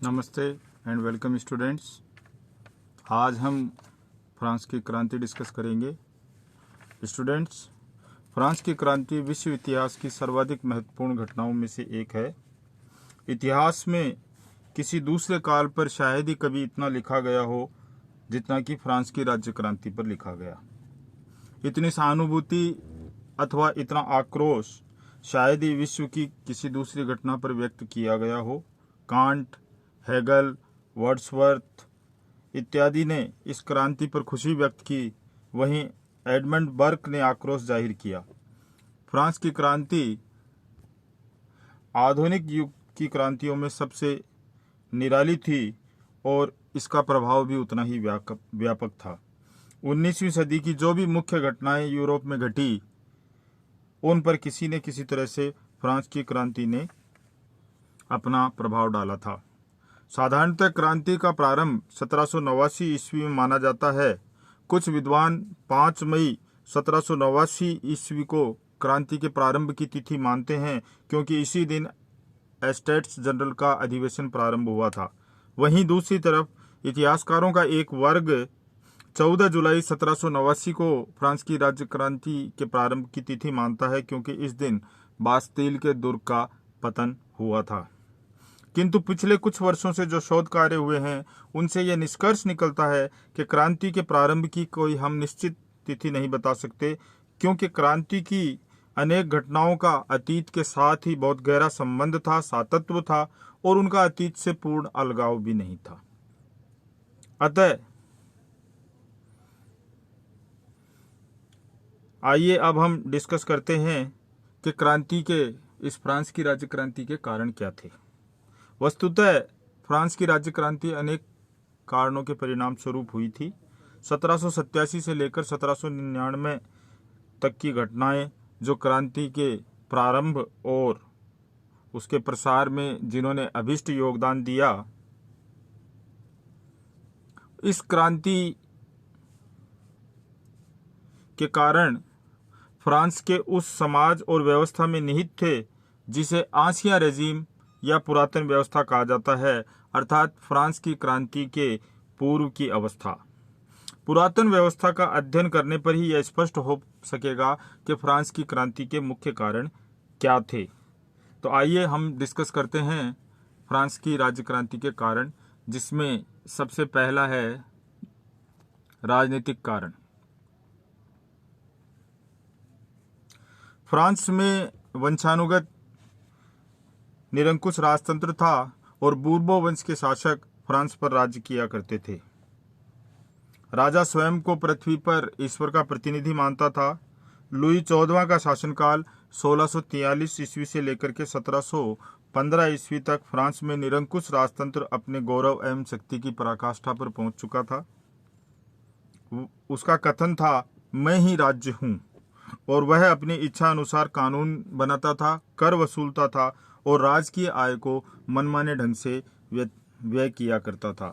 नमस्ते and welcome students. आज हम फ्रांस की क्रांति डिस्कस करेंगे। स्टूडेंट्स, फ्रांस की क्रांति विश्व इतिहास की सर्वाधिक महत्वपूर्ण घटनाओं में से एक है। इतिहास में किसी दूसरे काल पर शायद ही कभी इतना लिखा गया हो जितना कि फ्रांस की राज्य क्रांति पर लिखा गया। इतनी सहानुभूति अथवा इतना आक्रोश शायद ही विश्व की किसी दूसरी घटना पर व्यक्त किया गया हो। कांट, हेगल, वर्ड्सवर्थ इत्यादि ने इस क्रांति पर खुशी व्यक्त की, वहीं एडमंड बर्क ने आक्रोश जाहिर किया। फ्रांस की क्रांति आधुनिक युग की क्रांतियों में सबसे निराली थी और इसका प्रभाव भी उतना ही व्यापक था। 19वीं सदी की जो भी मुख्य घटनाएं यूरोप में घटी, उन पर किसी न किसी तरह से फ्रांस की क्रांति ने अपना प्रभाव डाला था। साधारणतः क्रांति का प्रारंभ 1789 ईस्वी में माना जाता है। कुछ विद्वान 5 मई 1789 ईस्वी को क्रांति के प्रारंभ की तिथि मानते हैं, क्योंकि इसी दिन एस्टेट्स जनरल का अधिवेशन प्रारंभ हुआ था। वहीं दूसरी तरफ इतिहासकारों का एक वर्ग 14 जुलाई 1789 को फ्रांस की राज्य क्रांति के प्रारंभ की तिथि मानता है, क्योंकि इस दिन बास्तील के दुर्ग का पतन हुआ था। किंतु पिछले कुछ वर्षों से जो शोध कार्य हुए हैं, उनसे यह निष्कर्ष निकलता है कि क्रांति के प्रारंभ की कोई हम निश्चित तिथि नहीं बता सकते, क्योंकि क्रांति की अनेक घटनाओं का अतीत के साथ ही बहुत गहरा संबंध था, सातत्व था और उनका अतीत से पूर्ण अलगाव भी नहीं था। अतः आइए अब हम डिस्कस करते हैं कि इस फ्रांस की राज्य क्रांति के कारण क्या थे। वस्तुतः फ्रांस की राज्य क्रांति अनेक कारणों के परिणाम स्वरूप हुई थी। 1787 से लेकर 1799 तक की घटनाएं, जो क्रांति के प्रारंभ और उसके प्रसार में जिन्होंने अभिष्ट योगदान दिया, इस क्रांति के कारण फ्रांस के उस समाज और व्यवस्था में निहित थे जिसे आंशिया रेजिम या पुरातन व्यवस्था कहा जाता है, अर्थात फ्रांस की क्रांति के पूर्व की अवस्था। पुरातन व्यवस्था का अध्ययन करने पर ही यह स्पष्ट हो सकेगा कि फ्रांस की क्रांति के मुख्य कारण क्या थे। तो आइए हम डिस्कस करते हैं फ्रांस की राज्य क्रांति के कारण, जिसमें सबसे पहला है राजनीतिक कारण। फ्रांस में वंशानुगत निरंकुश राजतंत्र था और बूर्बो वंश के शासक फ्रांस पर राज्य किया करते थे। राजा स्वयं को पृथ्वी पर ईश्वर का प्रतिनिधि मानता था। लुई 14वां का शासनकाल 1643 ईस्वी से लेकर के 1715 ईस्वी तक फ्रांस में निरंकुश राजतंत्र अपने गौरव एवं शक्ति की पराकाष्ठा पर पहुंच चुका था। उसका कथन था, मैं ही राज्य हूं, और वह अपनी इच्छा अनुसार कानून बनाता था, कर वसूलता था और राजकीय आय को मनमाने ढंग से व्यय किया करता था।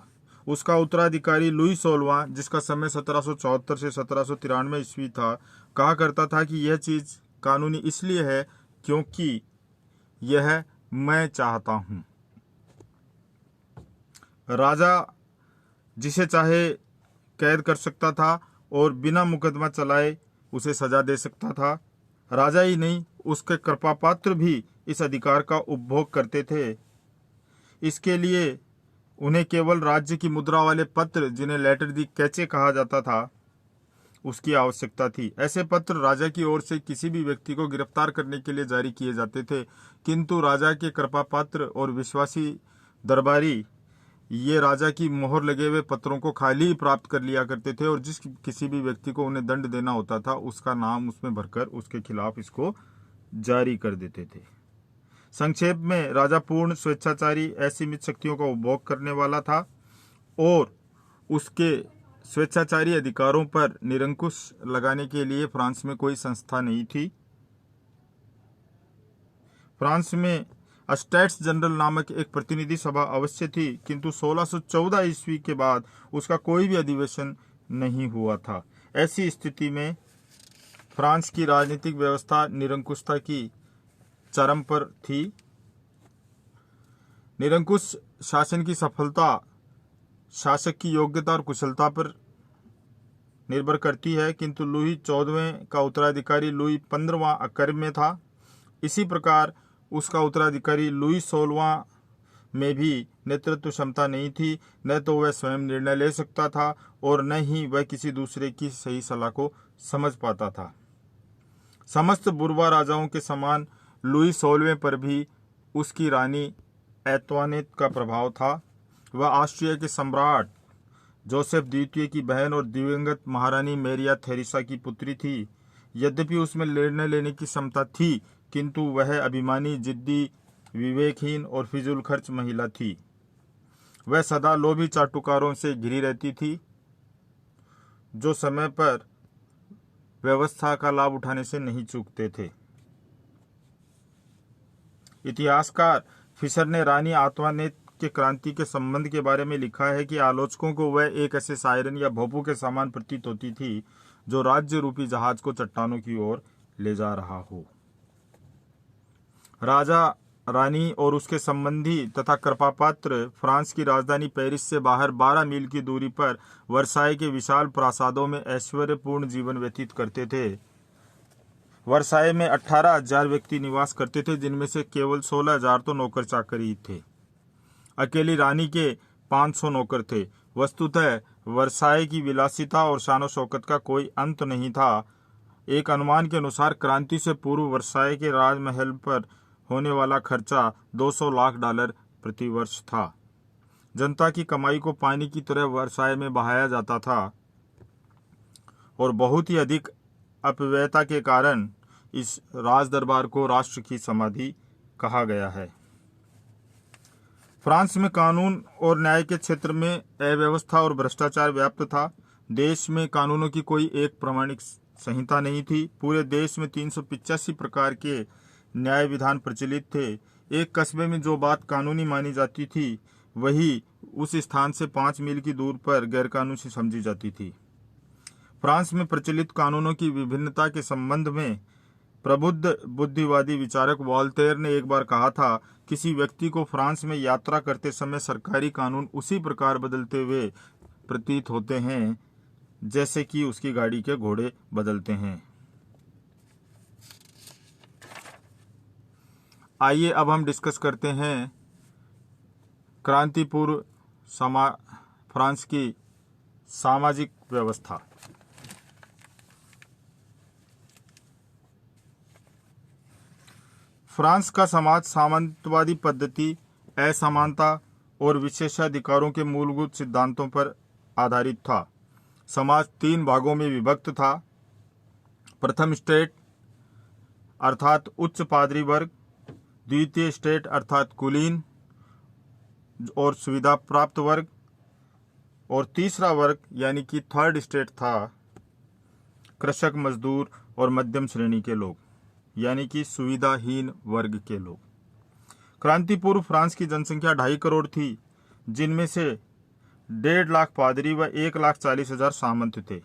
उसका उत्तराधिकारी लुई 16वां, जिसका समय 1774 से 1793 ईस्वी था, कहा करता था कि यह चीज कानूनी इसलिए है क्योंकि यह मैं चाहता हूं। राजा जिसे चाहे कैद कर सकता था और बिना मुकदमा चलाए उसे सजा दे सकता था। राजा ही नहीं, उसके कृपापात्र भी इस अधिकार का उपभोग करते थे। इसके लिए उन्हें केवल राज्य की मुद्रा वाले पत्र, जिन्हें लेटर दी कैचे कहा जाता था, उसकी आवश्यकता थी। ऐसे पत्र राजा की ओर से किसी भी व्यक्ति को गिरफ्तार करने के लिए जारी किए जाते थे, किंतु राजा के कृपापात्र और विश्वासी दरबारी ये राजा की मोहर लगे हुए पत्रों को खाली ही प्राप्त कर लिया करते थे, और जिस किसी भी व्यक्ति को उन्हें दंड देना होता था, उसका नाम उसमें भरकर उसके खिलाफ इसको जारी कर देते थे। संक्षेप में, राजा पूर्ण स्वेच्छाचारी असीमित शक्तियों का उपभोग करने वाला था और उसके स्वेच्छाचारी अधिकारों पर निरंकुश लगाने के लिए फ्रांस में कोई संस्था नहीं थी। फ्रांस में एस्टेट्स जनरल नामक एक प्रतिनिधि सभा अवश्य थी, किंतु 1614 ईस्वी के बाद उसका कोई भी अधिवेशन नहीं हुआ था। ऐसी स्थिति में फ्रांस की राजनीतिक व्यवस्था निरंकुशता की चरम पर थी। निरंकुश शासन की सफलता शासक की योग्यता और कुशलता पर निर्भर करती है, किंतु लुई 14वें का उत्तराधिकारी लुई 15वां अकर्म में था। इसी प्रकार उसका उत्तराधिकारी लुई 16वां में भी नेतृत्व क्षमता नहीं थी। न तो वह स्वयं निर्णय ले सकता था और न ही वह किसी दूसरे की सही सलाह को समझ पाता था। समस्त बुर्बा राजाओं के समान लुई 16वें पर भी उसकी रानी एंतोनेट का प्रभाव था। वह ऑस्ट्रिया के सम्राट जोसेफ द्वितीय की बहन और दिवंगत महारानी मैरिया थेरेसा की पुत्री थी। यद्यपि उसमें निर्णय लेने की क्षमता थी, किंतु वह अभिमानी, जिद्दी, विवेकहीन और फिजूल खर्च महिला थी। वह सदा लोभी चाटुकारों से घिरी रहती थी, जो समय पर व्यवस्था का लाभ उठाने से नहीं चूकते थे। इतिहासकार फिशर ने रानी एंतोनेट के क्रांति के संबंध के बारे में लिखा है कि आलोचकों को वह एक ऐसे सायरन या भोपू के समान प्रतीत होती थी, जो राज्य रूपी जहाज को चट्टानों की ओर ले जा रहा हो। राजा, रानी और उसके संबंधी तथा कृपापात्र फ्रांस की राजधानी पेरिस से बाहर 12 मील की दूरी पर वर्साई के विशाल प्रासादों में ऐश्वर्यपूर्ण जीवन व्यतीत करते थे। वर्साई में 18,000 व्यक्ति निवास करते थे, जिनमें से केवल 16,000 तो नौकर चाकर ही थे। अकेली रानी के 500 नौकर थे। वस्तुतः वर्साई की विलासिता और शान शौकत का कोई अंत नहीं था। एक अनुमान के अनुसार क्रांति से पूर्व वर्साई के राजमहल पर होने वाला खर्चा $200 लाख प्रति वर्ष था। जनता की कमाई को पानी की तरह वर्साई में बहाया जाता था और बहुत ही अधिक अपव्ययता के कारण इस राज दरबार को राष्ट्र की समाधि कहा गया है। फ्रांस में कानून और न्याय के क्षेत्र में अव्यवस्था और भ्रष्टाचार व्याप्त था। देश में कानूनों की कोई एक प्रमाणिक संहिता नहीं थी। पूरे देश में 385 प्रकार के न्याय विधान प्रचलित थे। एक कस्बे में जो बात कानूनी मानी जाती थी, वही उस स्थान से 5 मील की दूर पर गैरकानूनी समझी जाती थी। फ्रांस में प्रचलित कानूनों की विभिन्नता के संबंध में प्रबुद्ध बुद्धिवादी विचारक वॉल्टेयर ने एक बार कहा था, किसी व्यक्ति को फ्रांस में यात्रा करते समय सरकारी कानून उसी प्रकार बदलते हुए प्रतीत होते हैं जैसे कि उसकी गाड़ी के घोड़े बदलते हैं। आइए अब हम डिस्कस करते हैं क्रांति पूर्व फ्रांस की सामाजिक व्यवस्था। फ्रांस का समाज सामंतवादी पद्धति, असमानता और विशेषाधिकारों के मूलभूत सिद्धांतों पर आधारित था। समाज 3 भागों में विभक्त था। प्रथम स्टेट अर्थात उच्च पादरी वर्ग, द्वितीय स्टेट अर्थात कुलीन और सुविधा प्राप्त वर्ग, और तीसरा वर्ग यानी कि थर्ड स्टेट था कृषक, मजदूर और मध्यम श्रेणी के लोग, यानी कि सुविधाहीन वर्ग के लोग। क्रांति पूर्व फ्रांस की जनसंख्या 2.5 करोड़ थी, जिनमें से 1.5 लाख पादरी व 1,40,000 सामंत थे।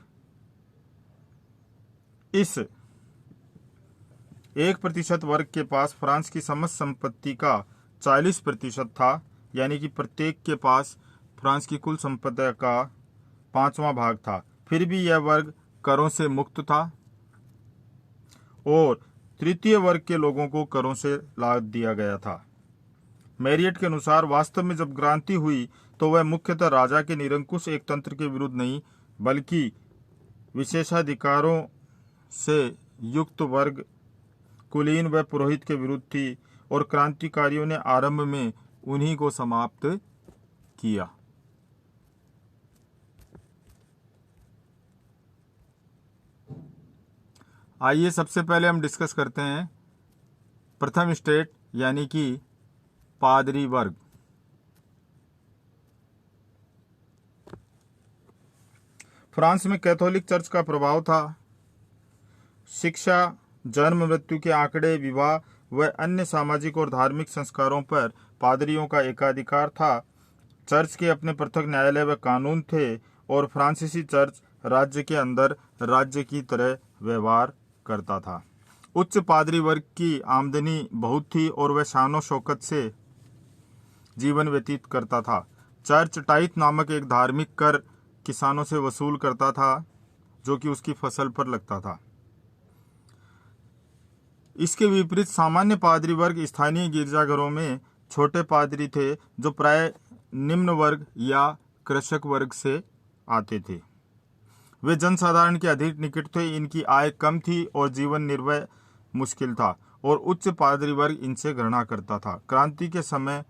इस 1% वर्ग के पास फ्रांस की समस्त संपत्ति का 40% था, यानी कि प्रत्येक के पास फ्रांस की कुल संपत्ति का 5वां भाग था। फिर भी यह वर्ग करों से मुक्त था और तृतीय वर्ग के लोगों को करों से लाभ दिया गया था। मैरियट के अनुसार वास्तव में जब क्रांति हुई तो वह मुख्यतः राजा के निरंकुश एक तंत्र के विरुद्ध नहीं, बल्कि विशेषाधिकारों से युक्त वर्ग, कुलीन व पुरोहित के विरुद्ध थी, और क्रांतिकारियों ने आरंभ में उन्हीं को समाप्त किया। आइए सबसे पहले हम डिस्कस करते हैं प्रथम स्टेट यानी कि पादरी वर्ग। फ्रांस में कैथोलिक चर्च का प्रभाव था। शिक्षा, जन्म मृत्यु के आंकड़े, विवाह व अन्य सामाजिक और धार्मिक संस्कारों पर पादरियों का एकाधिकार था। चर्च के अपने पृथक न्यायालय व कानून थे और फ्रांसीसी चर्च राज्य के अंदर राज्य की तरह व्यवहार करता था। उच्च पादरी वर्ग की आमदनी बहुत थी और वह शानो शौकत से जीवन व्यतीत करता था। चर्च टाइथ नामक एक धार्मिक कर किसानों से वसूल करता था जो कि उसकी फसल पर लगता था। इसके विपरीत सामान्य पादरी वर्ग स्थानीय गिरजाघरों में छोटे पादरी थे जो प्राय निम्न वर्ग या कृषक वर्ग से आते थे। वे जनसाधारण के अधिक निकट थे, इनकी आय कम थी और जीवन निर्वाह मुश्किल था और उच्च पादरी वर्ग इनसे घृणा करता था। क्रांति के समय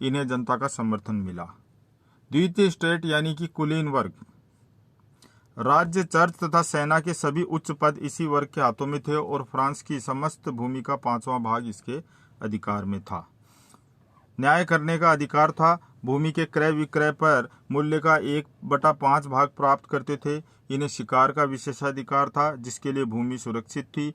इन्हें जनता का समर्थन मिला। द्वितीय स्टेट यानी कि कुलीन वर्ग, राज्य, चर्च तथा सेना के सभी उच्च पद इसी वर्ग के हाथों में थे और फ्रांस की समस्त भूमि का 5वां भाग इसके अधिकार में था। न्याय करने का अधिकार था। भूमि के क्रय विक्रय पर मूल्य का 1/5 भाग प्राप्त करते थे। इन्हें शिकार का विशेषाधिकार था जिसके लिए भूमि सुरक्षित थी।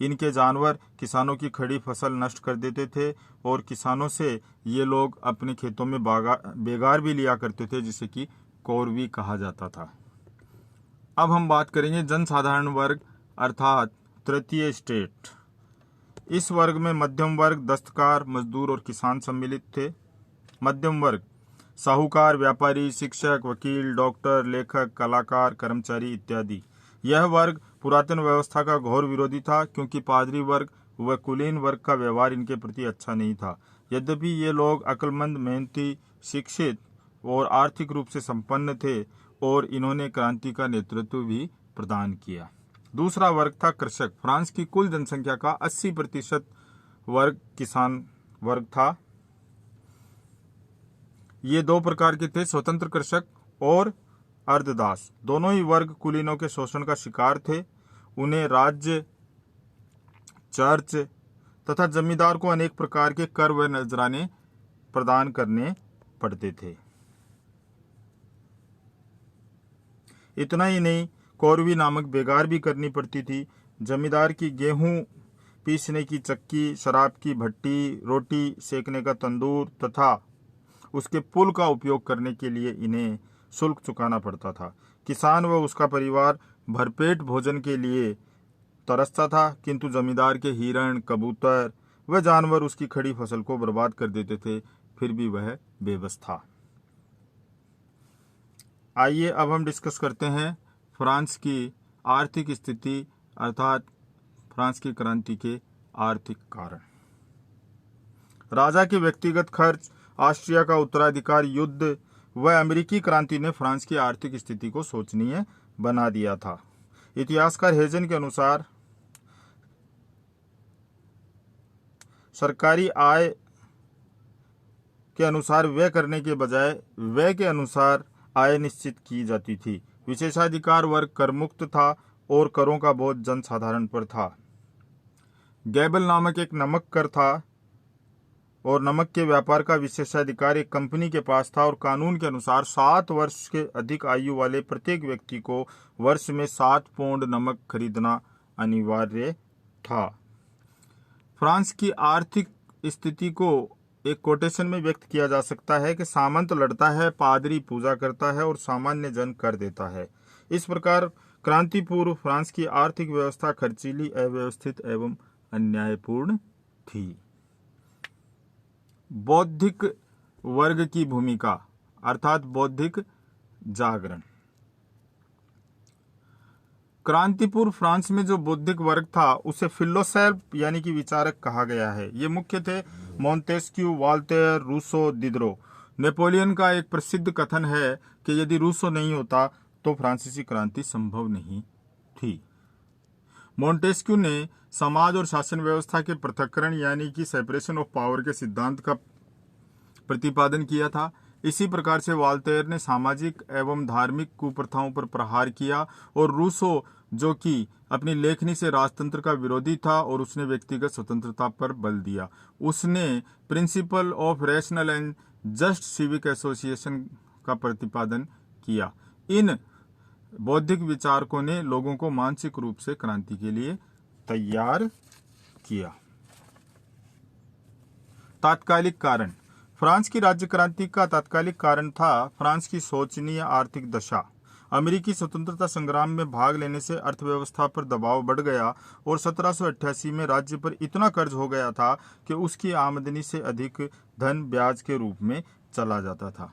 इनके जानवर किसानों की खड़ी फसल नष्ट कर देते थे और किसानों से ये लोग अपने खेतों में बेगार भी लिया करते थे जिसे कि कौरवी कहा जाता था। अब हम बात करेंगे जनसाधारण वर्ग अर्थात तृतीय स्टेट। इस वर्ग में मध्यम वर्ग, दस्तकार, मजदूर और किसान सम्मिलित थे। मध्यम वर्ग साहूकार, व्यापारी, शिक्षक, वकील, डॉक्टर, लेखक, कलाकार, कर्मचारी इत्यादि। यह वर्ग पुरातन व्यवस्था का घोर विरोधी था क्योंकि पादरी वर्ग व कुलीन वर्ग का व्यवहार इनके प्रति अच्छा नहीं था। यद्यपि ये लोग अक्लमंद, मेहनती, शिक्षित और आर्थिक रूप से संपन्न थे और इन्होंने क्रांति का नेतृत्व भी प्रदान किया। दूसरा वर्ग था कृषक। फ्रांस की कुल जनसंख्या का 80% वर्ग किसान वर्ग था। ये दो प्रकार के थे, स्वतंत्र कृषक और अर्धदास। दोनों ही वर्ग कुलीनों के शोषण का शिकार थे। उन्हें राज्य, चर्च तथा जमींदार को अनेक प्रकार के कर व नजराने प्रदान करने पड़ते थे। इतना ही नहीं, कौरवी नामक बेगार भी करनी पड़ती थी। जमींदार की गेहूं पीसने की चक्की, शराब की भट्टी, रोटी सेकने का तंदूर तथा उसके पुल का उपयोग करने के लिए इन्हें शुल्क चुकाना पड़ता था। किसान व उसका परिवार भरपेट भोजन के लिए तरसता था, किंतु जमींदार के हिरण, कबूतर व जानवर उसकी खड़ी फसल को बर्बाद कर देते थे, फिर भी वह बेबस था। आइए अब हम डिस्कस करते हैं फ्रांस की आर्थिक स्थिति अर्थात फ्रांस की क्रांति के आर्थिक कारण। राजा के व्यक्तिगत खर्च, ऑस्ट्रिया का उत्तराधिकार युद्ध व अमेरिकी क्रांति ने फ्रांस की आर्थिक स्थिति को शोचनीय बना दिया था। इतिहासकार हेजन के अनुसार सरकारी आय के अनुसार व्यय करने के बजाय व्यय के अनुसार आय निश्चित की जाती थी। विशेषाधिकार वर्ग करमुक्त था और करों का बोझ जनसाधारण पर था। गैबल नामक एक नमक कर था और नमक के व्यापार का विशेषाधिकार एक कंपनी के पास था और कानून के अनुसार 7 वर्ष के अधिक आयु वाले प्रत्येक व्यक्ति को वर्ष में 7 पौंड नमक खरीदना अनिवार्य था। फ्रांस की आर्थिक स्थिति को एक कोटेशन में व्यक्त किया जा सकता है कि सामंत लड़ता है, पादरी पूजा करता है और सामान्य जन कर देता है। इस प्रकार क्रांति पूर्व फ्रांस की आर्थिक व्यवस्था खर्चीली, अव्यवस्थित एवं अन्यायपूर्ण थी। बौद्धिक वर्ग की भूमिका अर्थात बौद्धिक जागरण। क्रांतिपूर्व फ्रांस में जो बौद्धिक वर्ग था उसे फिलोसोफ यानी कि विचारक कहा गया है। ये मुख्य थे मोंटेस्क्यू, वॉल्टेयर, रूसो, दिदरो। नेपोलियन का एक प्रसिद्ध कथन है कि यदि रूसो नहीं होता तो फ्रांसीसी क्रांति संभव नहीं थी। मोंटेस्क्यू ने समाज और शासन व्यवस्था के पृथक्करण यानी कि सेपरेशन ऑफ पावर के सिद्धांत का प्रतिपादन किया था। इसी प्रकार से वॉल्टेयर ने सामाजिक एवं धार्मिक कुप्रथाओं पर प्रहार किया और रूसो, जो कि अपनी लेखनी से राजतंत्र का विरोधी था और उसने व्यक्तिगत स्वतंत्रता पर बल दिया, उसने principle of rational and just civic association का प्रतिपादन किया। इन बौद्धिक विचारकों ने लोगों को मानसिक रूप से क्रांति के लिए तैयार किया। तात्कालिक कारण। फ्रांस की राज्य क्रांति का तात्कालिक कारण था फ्रांस की शोचनीय आर्थिक दशा। अमेरिकी स्वतंत्रता संग्राम में भाग लेने से अर्थव्यवस्था पर दबाव बढ़ गया और 1788 में राज्य पर इतना कर्ज हो गया था कि उसकी आमदनी से अधिक धन ब्याज के रूप में चला जाता था।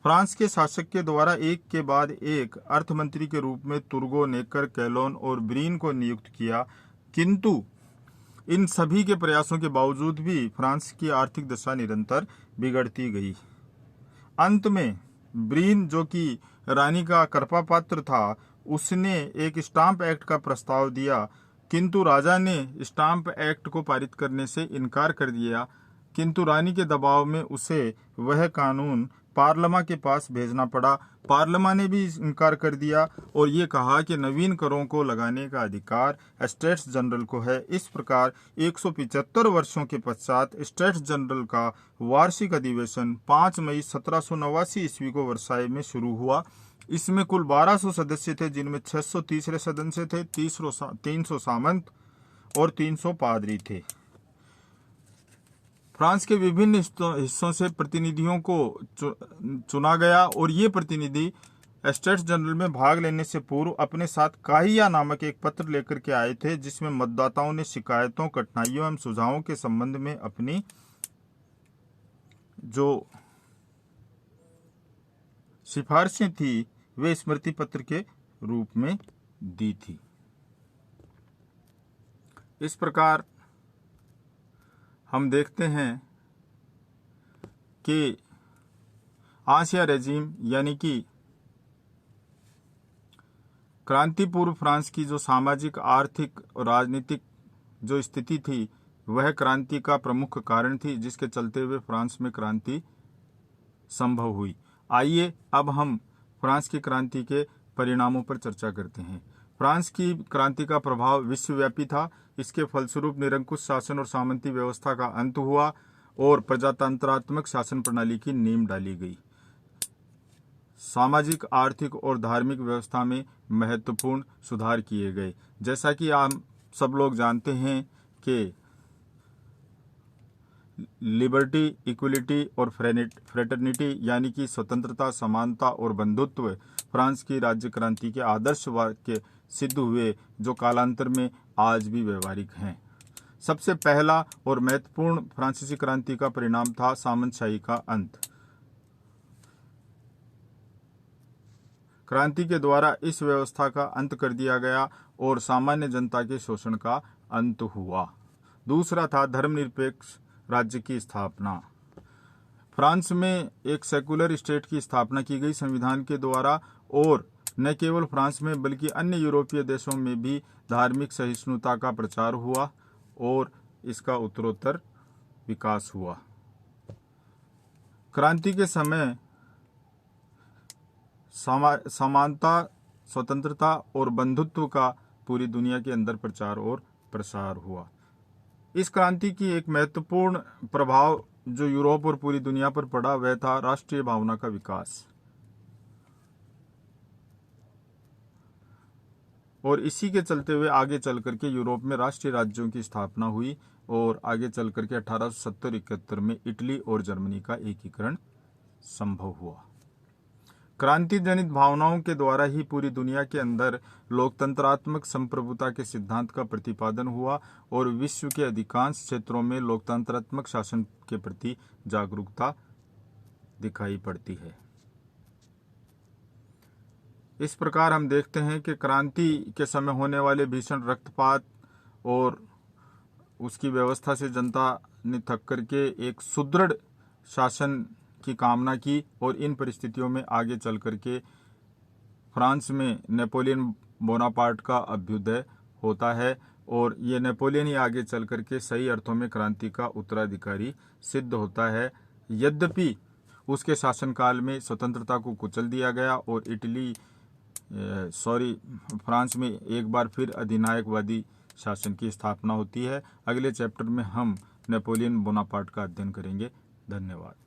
फ्रांस के शासक के द्वारा एक के बाद एक अर्थमंत्री के रूप में तुर्गो, नेकर, कैलोन और ब्रीन को नियुक्त किया, किंतु इन सभी के प्रयासों के बावजूद भी फ्रांस की आर्थिक दशा निरंतर बिगड़ती गई। अंत में ब्रीन, जो कि रानी का कृपा पात्र था, उसने एक स्टाम्प एक्ट का प्रस्ताव दिया, किंतु राजा ने स्टाम्प एक्ट को पारित करने से इनकार कर दिया। किंतु रानी के दबाव में उसे वह कानून पार्लियामेंट के पास भेजना पड़ा। पार्लियामेंट ने भी इनकार कर दिया और ये कहा कि नवीन करों को लगाने का अधिकार स्टेट्स जनरल को है। इस प्रकार 175 वर्षों के पश्चात स्टेट्स जनरल का वार्षिक अधिवेशन 5 मई 1789 ईस्वी को वर्साई में शुरू हुआ। इसमें कुल 1200 सदस्य थे, जिनमें 600 तीसरे सदन से थे, 300 सामंत और 300 पादरी थे। फ्रांस के विभिन्न हिस्सों से प्रतिनिधियों को चुना गया और ये प्रतिनिधि स्टेट्स जनरल में भाग लेने से पूर्व अपने साथ काहिया नामक एक पत्र लेकर के आए थे, जिसमें मतदाताओं ने शिकायतों, कठिनाइयों एवं सुझावों के संबंध में अपनी जो सिफारिशें थी वे स्मृति पत्र के रूप में दी थी। इस प्रकार हम देखते हैं कि आंशिया रेजिम यानी कि क्रांति पूर्व फ्रांस की जो सामाजिक, आर्थिक और राजनीतिक जो स्थिति थी वह क्रांति का प्रमुख कारण थी, जिसके चलते हुए फ्रांस में क्रांति संभव हुई। आइए अब हम फ्रांस की क्रांति के परिणामों पर चर्चा करते हैं। फ्रांस की क्रांति का प्रभाव विश्वव्यापी था। इसके फलस्वरूप निरंकुश शासन और सामंती व्यवस्था का अंत हुआ और प्रजातंत्रात्मक शासन प्रणाली की नींव डाली गई। सामाजिक, आर्थिक और धार्मिक व्यवस्था में महत्वपूर्ण सुधार किए गए। जैसा कि आप सब लोग जानते हैं कि लिबर्टी, इक्वलिटी और फ्रेटर्निटी यानी कि स्वतंत्रता, समानता और बंधुत्व फ्रांस की राज्य क्रांति के आदर्श वाक्य सिद्ध हुए, जो कालांतर में आज भी व्यवहारिक हैं। सबसे पहला और महत्वपूर्ण फ्रांसीसी क्रांति का परिणाम था सामंतशाही का अंत। क्रांति के द्वारा इस व्यवस्था का अंत कर दिया गया और सामान्य जनता के शोषण का अंत हुआ। दूसरा था धर्मनिरपेक्ष राज्य की स्थापना। फ्रांस में एक सेकुलर स्टेट की स्थापना की गई संविधान के द्वारा, और न केवल फ्रांस में बल्कि अन्य यूरोपीय देशों में भी धार्मिक सहिष्णुता का प्रचार हुआ और इसका उत्तरोत्तर विकास हुआ। क्रांति के समय समानता, स्वतंत्रता और बंधुत्व का पूरी दुनिया के अंदर प्रचार और प्रसार हुआ। इस क्रांति की एक महत्वपूर्ण प्रभाव जो यूरोप और पूरी दुनिया पर पड़ा वह था राष्ट्रीय भावना का विकास, और इसी के चलते हुए आगे चल करके यूरोप में राष्ट्रीय राज्यों की स्थापना हुई और आगे चल करके 1870-71 में इटली और जर्मनी का एकीकरण संभव हुआ। क्रांति जनित भावनाओं के द्वारा ही पूरी दुनिया के अंदर लोकतंत्रात्मक संप्रभुता के सिद्धांत का प्रतिपादन हुआ और विश्व के अधिकांश क्षेत्रों में लोकतंत्रात्मक शासन के प्रति जागरूकता दिखाई पड़ती है। इस प्रकार हम देखते हैं कि क्रांति के समय होने वाले भीषण रक्तपात और उसकी व्यवस्था से जनता ने थक करके एक सुदृढ़ शासन की कामना की, और इन परिस्थितियों में आगे चल करके फ्रांस में नेपोलियन बोनापार्ट का अभ्युदय होता है, और ये नेपोलियन ही आगे चल करके सही अर्थों में क्रांति का उत्तराधिकारी सिद्ध होता है। यद्यपि उसके शासनकाल में स्वतंत्रता को कुचल दिया गया और फ्रांस में एक बार फिर अधिनायकवादी शासन की स्थापना होती है। अगले चैप्टर में हम नेपोलियन बोनापार्ट का अध्ययन करेंगे। धन्यवाद।